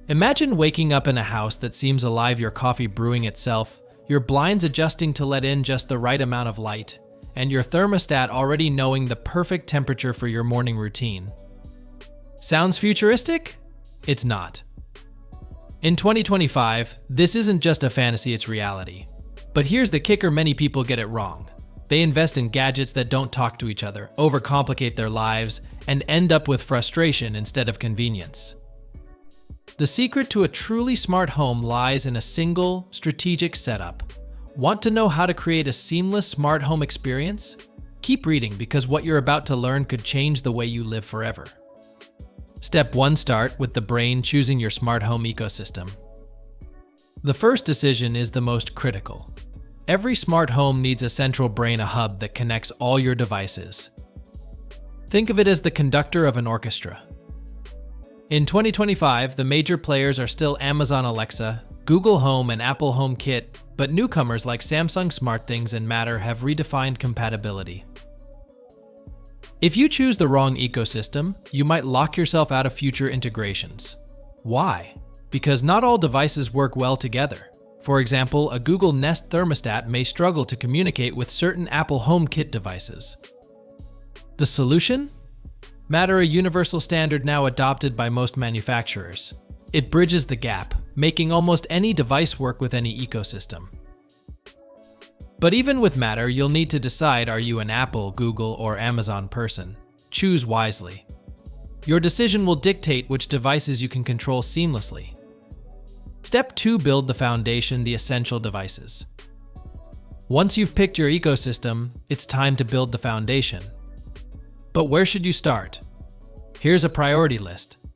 Imagine waking up in a house that seems alive, your coffee brewing itself, your blinds adjusting to let in just the right amount of light, and your thermostat already knowing the perfect temperature for your morning routine. Sounds futuristic? It's not. In 2025, this isn't just a fantasy, it's reality. But here's the kicker: many people get it wrong. They invest in gadgets that don't talk to each other, overcomplicate their lives, and end up with frustration instead of convenience. The secret to a truly smart home lies in a single, strategic setup. Want to know how to create a seamless smart home experience? Keep reading, because what you're about to learn could change the way you live forever. Step 1. Start with the brain, choosing your smart home ecosystem. The first decision is the most critical. Every smart home needs a central brain, a hub that connects all your devices. Think of it as the conductor of an orchestra. In 2025, the major players are still Amazon Alexa, Google Home, and Apple HomeKit, but newcomers like Samsung SmartThings and Matter have redefined compatibility. If you choose the wrong ecosystem, you might lock yourself out of future integrations. Why? Because not all devices work well together. For example, a Google Nest thermostat may struggle to communicate with certain Apple HomeKit devices. The solution? Matter, a universal standard now adopted by most manufacturers. It bridges the gap, making almost any device work with any ecosystem. But even with Matter, you'll need to decide: are you an Apple, Google, or Amazon person? Choose wisely. Your decision will dictate which devices you can control seamlessly. Step 2. Build the foundation, the essential devices. Once you've picked your ecosystem, it's time to build the foundation. But where should you start? Here's a priority list.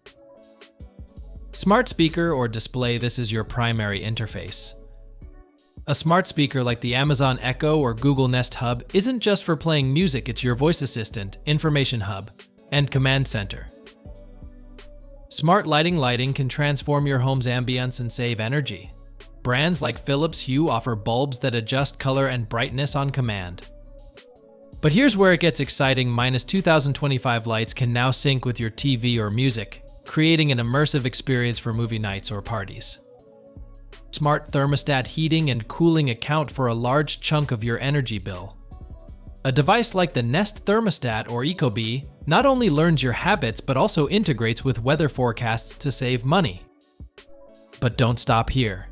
Smart speaker or display. This is your primary interface. A smart speaker like the Amazon Echo or Google Nest Hub isn't just for playing music, it's your voice assistant, information hub, and command center. Smart lighting can transform your home's ambience and save energy. Brands like Philips Hue offer bulbs that adjust color and brightness on command. But here's where it gets exciting: -2025 lights can now sync with your TV or music, creating an immersive experience for movie nights or parties. Smart thermostat heating and cooling account for a large chunk of your energy bill. A device like the Nest thermostat or Ecobee not only learns your habits but also integrates with weather forecasts to save money. But don't stop here.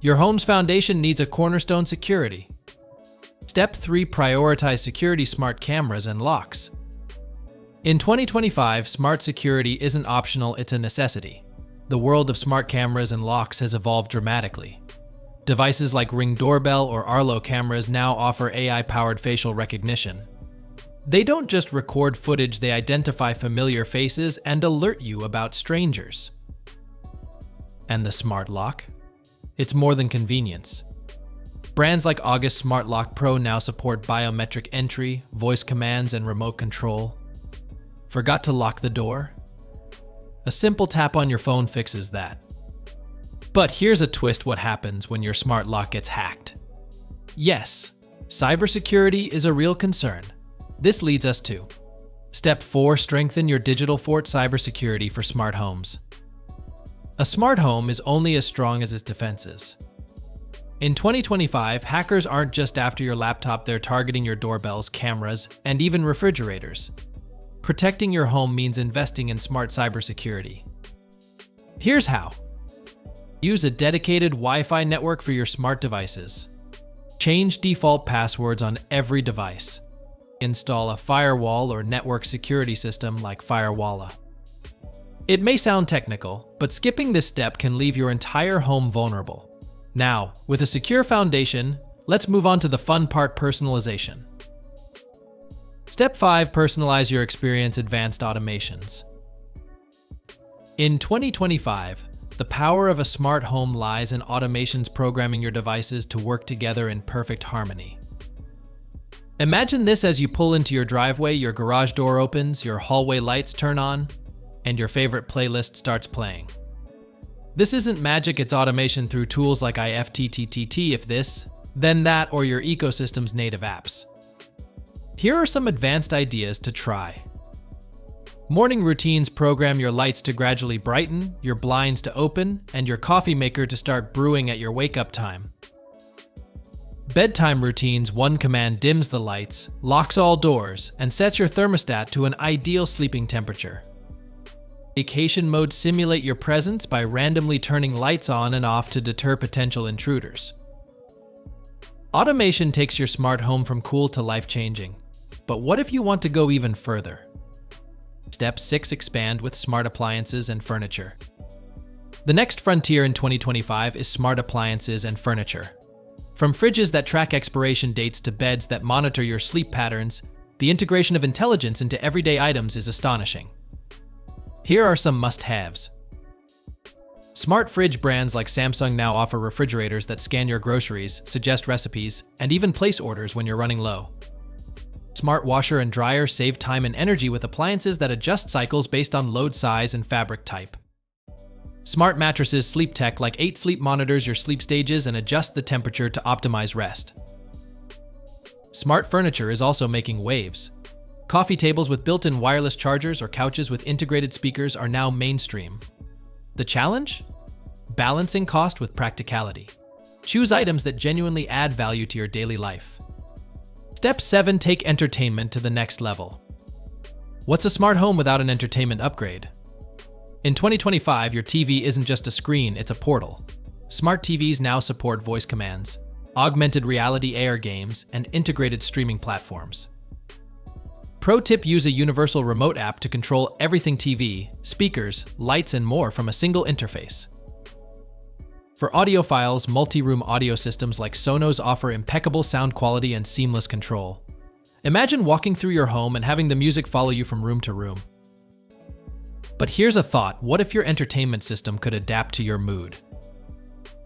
Your home's foundation needs a cornerstone: security. Step 3. Prioritize security, smart cameras and locks. In 2025, smart security isn't optional, it's a necessity. The world of smart cameras and locks has evolved dramatically. Devices like Ring Doorbell or Arlo cameras now offer AI-powered facial recognition. They don't just record footage, they identify familiar faces and alert you about strangers. And the smart lock? It's more than convenience. Brands like August Smart Lock Pro now support biometric entry, voice commands, and remote control. Forgot to lock the door? A simple tap on your phone fixes that. But here's a twist: what happens when your smart lock gets hacked? Yes, cybersecurity is a real concern. This leads us to Step 4. Strengthen your digital fort, cybersecurity for smart homes. A smart home is only as strong as its defenses. In 2025, hackers aren't just after your laptop, they're targeting your doorbells, cameras, and even refrigerators. Protecting your home means investing in smart cybersecurity. Here's how. Use a dedicated Wi-Fi network for your smart devices. Change default passwords on every device. Install a firewall or network security system like Firewalla. It may sound technical, but skipping this step can leave your entire home vulnerable. Now, with a secure foundation, let's move on to the fun part: personalization. Step 5. Personalize your experience, advanced automations. In 2025, the power of a smart home lies in automations, programming your devices to work together in perfect harmony. Imagine this: as you pull into your driveway, your garage door opens, your hallway lights turn on, and your favorite playlist starts playing. This isn't magic, it's automation through tools like IFTTT, if this, then that, or your ecosystem's native apps. Here are some advanced ideas to try. Morning routines program your lights to gradually brighten, your blinds to open, and your coffee maker to start brewing at your wake-up time. Bedtime routines, one command dims the lights, locks all doors, and sets your thermostat to an ideal sleeping temperature. Vacation mode, simulate your presence by randomly turning lights on and off to deter potential intruders. Automation takes your smart home from cool to life-changing. But what if you want to go even further? Step 6. Expand with smart appliances and furniture. The next frontier in 2025 is smart appliances and furniture. From fridges that track expiration dates to beds that monitor your sleep patterns, the integration of intelligence into everyday items is astonishing. Here are some must-haves. Smart fridge brands like Samsung now offer refrigerators that scan your groceries, suggest recipes, and even place orders when you're running low. Smart washer and dryer save time and energy with appliances that adjust cycles based on load size and fabric type. Smart mattresses, sleep tech like 8 Sleep monitors your sleep stages and adjusts the temperature to optimize rest. Smart furniture is also making waves. Coffee tables with built-in wireless chargers or couches with integrated speakers are now mainstream. The challenge? Balancing cost with practicality. Choose items that genuinely add value to your daily life. Step 7. Take entertainment to the next level. What's a smart home without an entertainment upgrade? In 2025, your TV isn't just a screen, it's a portal. Smart TVs now support voice commands, augmented reality AR games, and integrated streaming platforms. Pro tip: use a universal remote app to control everything: TV, speakers, lights, and more from a single interface. For audiophiles, multi-room audio systems like Sonos offer impeccable sound quality and seamless control. Imagine walking through your home and having the music follow you from room to room. But here's a thought: what if your entertainment system could adapt to your mood?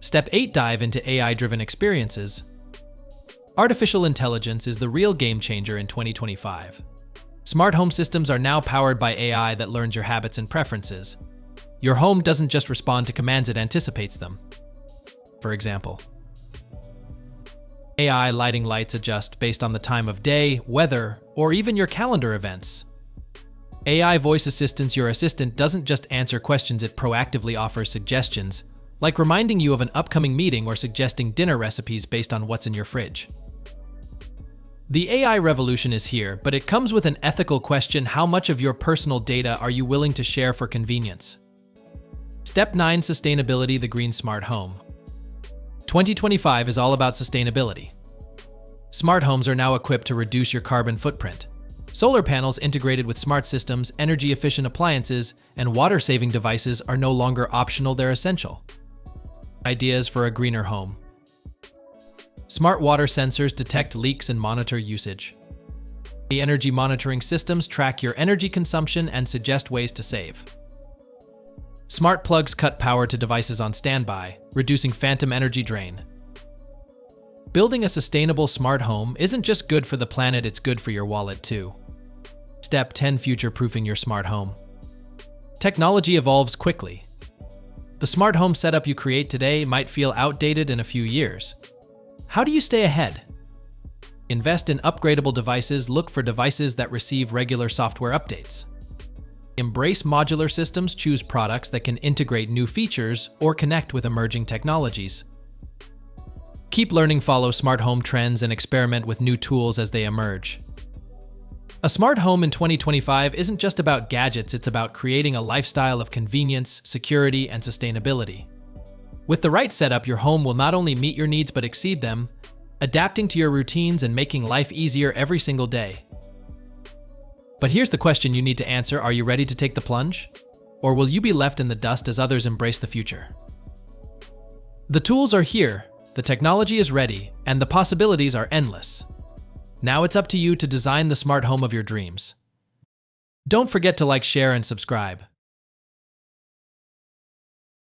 Step 8. Dive into AI-driven experiences. Artificial intelligence is the real game changer in 2025. Smart home systems are now powered by AI that learns your habits and preferences. Your home doesn't just respond to commands, it anticipates them. For example, AI lighting lights adjust based on the time of day, weather, or even your calendar events. AI voice assistants: your assistant doesn't just answer questions, it proactively offers suggestions, like reminding you of an upcoming meeting or suggesting dinner recipes based on what's in your fridge. The AI revolution is here, but it comes with an ethical question: how much of your personal data are you willing to share for convenience? Step 9. Sustainability: the green smart home. 2025 is all about sustainability. Smart homes are now equipped to reduce your carbon footprint. Solar panels integrated with smart systems, energy-efficient appliances, and water-saving devices are no longer optional, they're essential. Ideas for a greener home. Smart water sensors detect leaks and monitor usage. The energy monitoring systems track your energy consumption and suggest ways to save. Smart plugs cut power to devices on standby, reducing phantom energy drain. Building a sustainable smart home isn't just good for the planet, it's good for your wallet too. Step 10. Future-proofing your smart home. Technology evolves quickly. The smart home setup you create today might feel outdated in a few years. How do you stay ahead? Invest in upgradable devices. Look for devices that receive regular software updates. Embrace modular systems. Choose products that can integrate new features or connect with emerging technologies. Keep learning, follow smart home trends, and experiment with new tools as they emerge. A smart home in 2025 isn't just about gadgets, it's about creating a lifestyle of convenience, security, and sustainability. With the right setup, your home will not only meet your needs but exceed them, adapting to your routines and making life easier every single day. But here's the question you need to answer: are you ready to take the plunge? Or will you be left in the dust as others embrace the future? The tools are here, the technology is ready, and the possibilities are endless. Now it's up to you to design the smart home of your dreams. Don't forget to like, share, and subscribe.